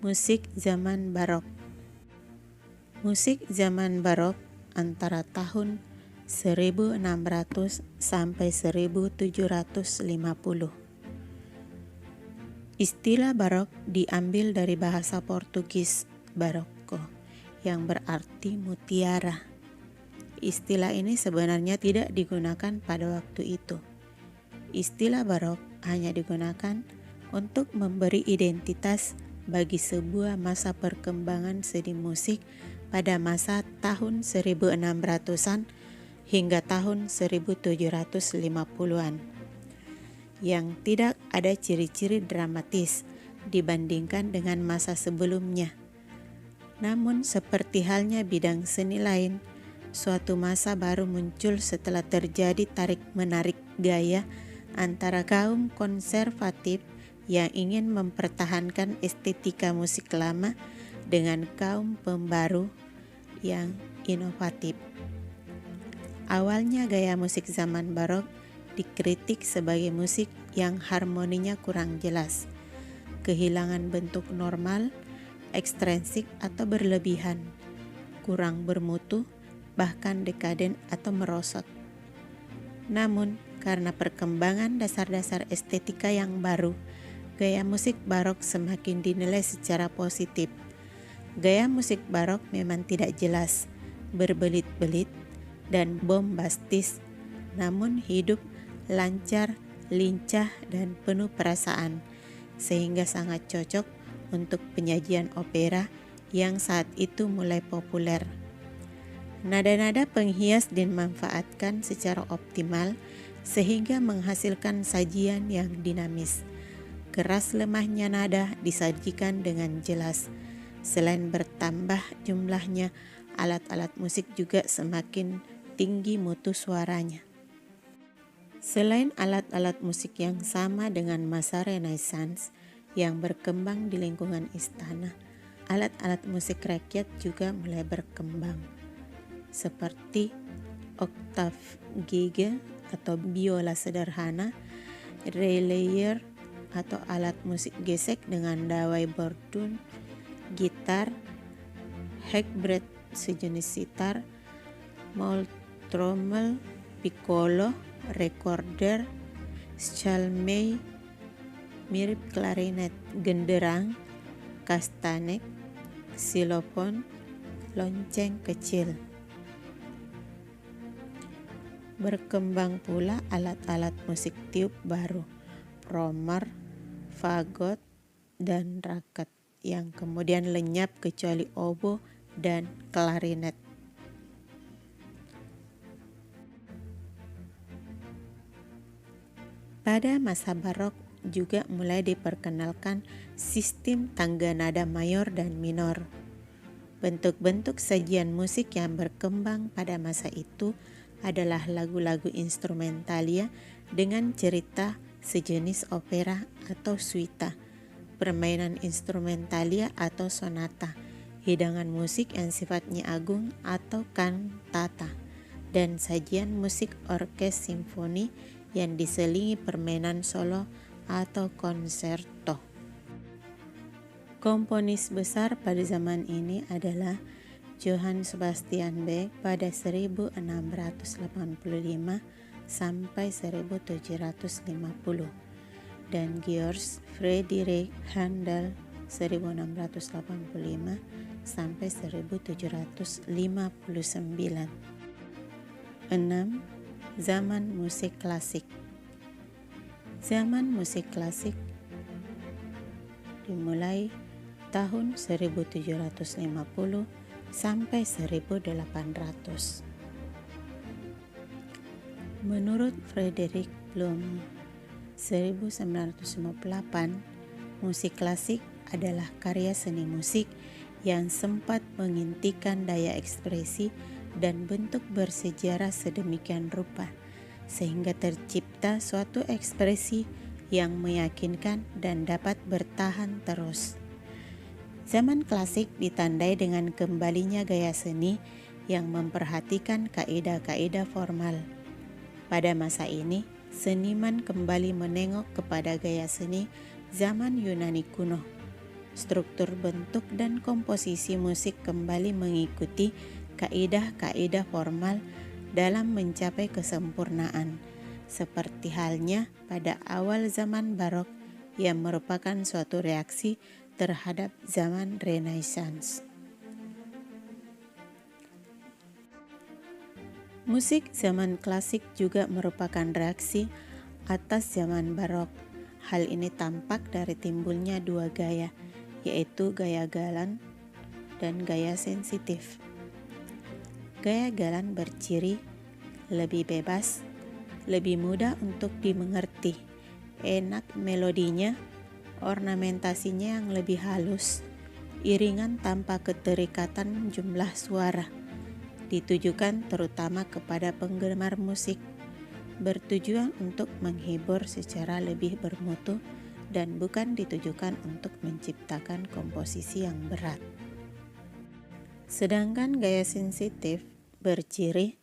Musik zaman barok. Musik zaman barok antara tahun 1600 sampai 1750. Istilah barok diambil dari bahasa Portugis barroco yang berarti mutiara. Istilah ini sebenarnya tidak digunakan pada waktu itu. Istilah barok hanya digunakan untuk memberi identitas bagi sebuah masa perkembangan seni musik pada masa tahun 1600-an hingga tahun 1750-an yang tidak ada ciri-ciri dramatis dibandingkan dengan masa sebelumnya. Namun seperti halnya bidang seni lain, suatu masa baru muncul setelah terjadi tarik-menarik gaya antara kaum konservatif yang ingin mempertahankan estetika musik lama dengan kaum pembaru yang inovatif. Awalnya gaya musik zaman barok dikritik sebagai musik yang harmoninya kurang jelas, kehilangan bentuk normal, ekstrinsik atau berlebihan, kurang bermutu, bahkan dekaden atau merosot. Namun, karena perkembangan dasar-dasar estetika yang baru, gaya musik barok semakin dinilai secara positif. Gaya musik barok memang tidak jelas, berbelit-belit, dan bombastis, namun hidup, lancar, lincah, dan penuh perasaan, sehingga sangat cocok untuk penyajian opera yang saat itu mulai populer. Nada-nada penghias dimanfaatkan secara optimal sehingga menghasilkan sajian yang dinamis. Keras lemahnya nada disajikan dengan jelas. Selain bertambah jumlahnya, alat-alat musik juga semakin tinggi mutu suaranya. Selain alat-alat musik yang sama dengan masa Renaissance yang berkembang di lingkungan istana, alat-alat musik rakyat juga mulai berkembang, seperti octave gege atau biola sederhana, reillier atau alat musik gesek dengan dawai bordun, gitar, hackbrett sejenis sitar, trommel, piccolo, recorder, schalmei mirip klarinet, genderang, kastanek, xilofon, lonceng kecil. Berkembang pula alat-alat musik tiup baru, trommer, fagot, dan raket yang kemudian lenyap kecuali oboe dan klarinet. Pada masa barok juga mulai diperkenalkan sistem tangga nada mayor dan minor. Bentuk-bentuk sajian musik yang berkembang pada masa itu adalah lagu-lagu instrumentalia dengan cerita sejenis opera atau suita, permainan instrumentalia atau sonata, hidangan musik yang sifatnya agung atau kantata, dan sajian musik orkes simfoni yang diselingi permainan solo atau konserto. Komponis besar pada zaman ini adalah Johann Sebastian Bach pada 1685 sampai 1750 dan Georg Friedrich Handel 1685 sampai 1759. 6. Zaman musik klasik. Zaman musik klasik dimulai tahun 1750 sampai 1800. Menurut Frederick Bloom 1958, musik klasik adalah karya seni musik yang sempat mengintikan daya ekspresi dan bentuk bersejarah sedemikian rupa sehingga tercipta suatu ekspresi yang meyakinkan dan dapat bertahan terus. Zaman klasik ditandai dengan kembalinya gaya seni yang memperhatikan kaidah-kaidah formal. Pada masa ini, seniman kembali menengok kepada gaya seni zaman Yunani kuno. struktur bentuk dan komposisi musik kembali mengikuti kaidah-kaidah formal dalam mencapai kesempurnaan, seperti halnya pada awal zaman barok yang merupakan suatu reaksi terhadap zaman Renaissance. Musik zaman klasik juga merupakan reaksi atas zaman barok. Hal ini tampak dari timbulnya dua gaya, yaitu gaya galan dan gaya sensitif. Gaya galan berciri lebih bebas, lebih mudah untuk dimengerti, enak melodinya, ornamentasinya yang lebih halus, iringan tanpa keterikatan jumlah suara, ditujukan terutama kepada penggemar musik, bertujuan untuk menghibur secara lebih bermutu dan bukan ditujukan untuk menciptakan komposisi yang berat. Sedangkan gaya sensitif berciri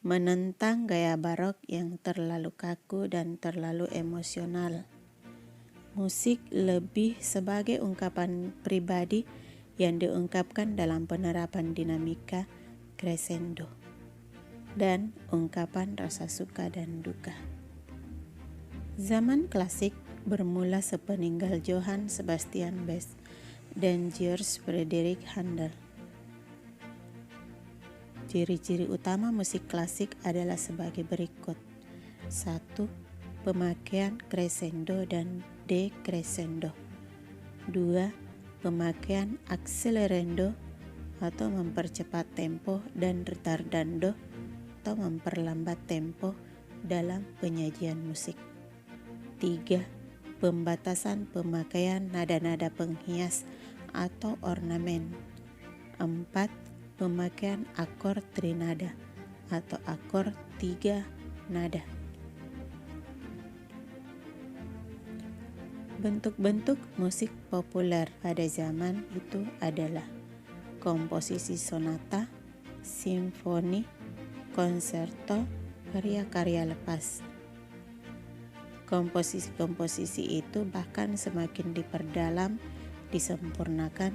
menentang gaya barok yang terlalu kaku dan terlalu emosional. Musik lebih sebagai ungkapan pribadi yang diungkapkan dalam penerapan dinamika crescendo dan ungkapan rasa suka dan duka. Zaman klasik bermula sepeninggal Johann Sebastian Bach dan Georg Friedrich Handel. Ciri-ciri utama musik klasik adalah sebagai berikut. 1. Pemakaian crescendo dan decrescendo. 2. Pemakaian accelerando atau mempercepat tempo dan retardando atau memperlambat tempo dalam penyajian musik. 3. Pembatasan pemakaian nada-nada penghias atau ornamen. 4. Pemakaian akor trinada atau akor 3 nada. Bentuk-bentuk musik populer pada zaman itu adalah komposisi sonata, simfoni, konserto, karya-karya lepas. Komposisi-komposisi itu bahkan semakin diperdalam, disempurnakan,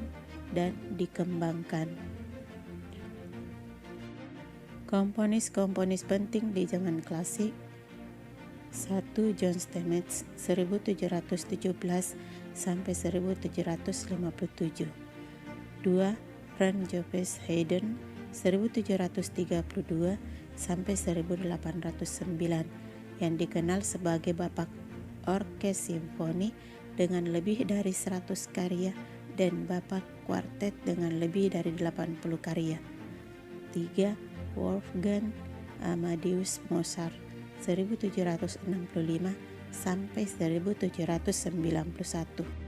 dan dikembangkan. Komponis-komponis penting di zaman klasik: 1. John Steinmetz 1717 sampai 1757. 2. Franz Joseph Haydn 1732 sampai 1809 yang dikenal sebagai Bapak Orkes Simfoni dengan lebih dari 100 karya dan Bapak Kuartet dengan lebih dari 80 karya. 3. Wolfgang Amadeus Mozart 1765 sampai 1791.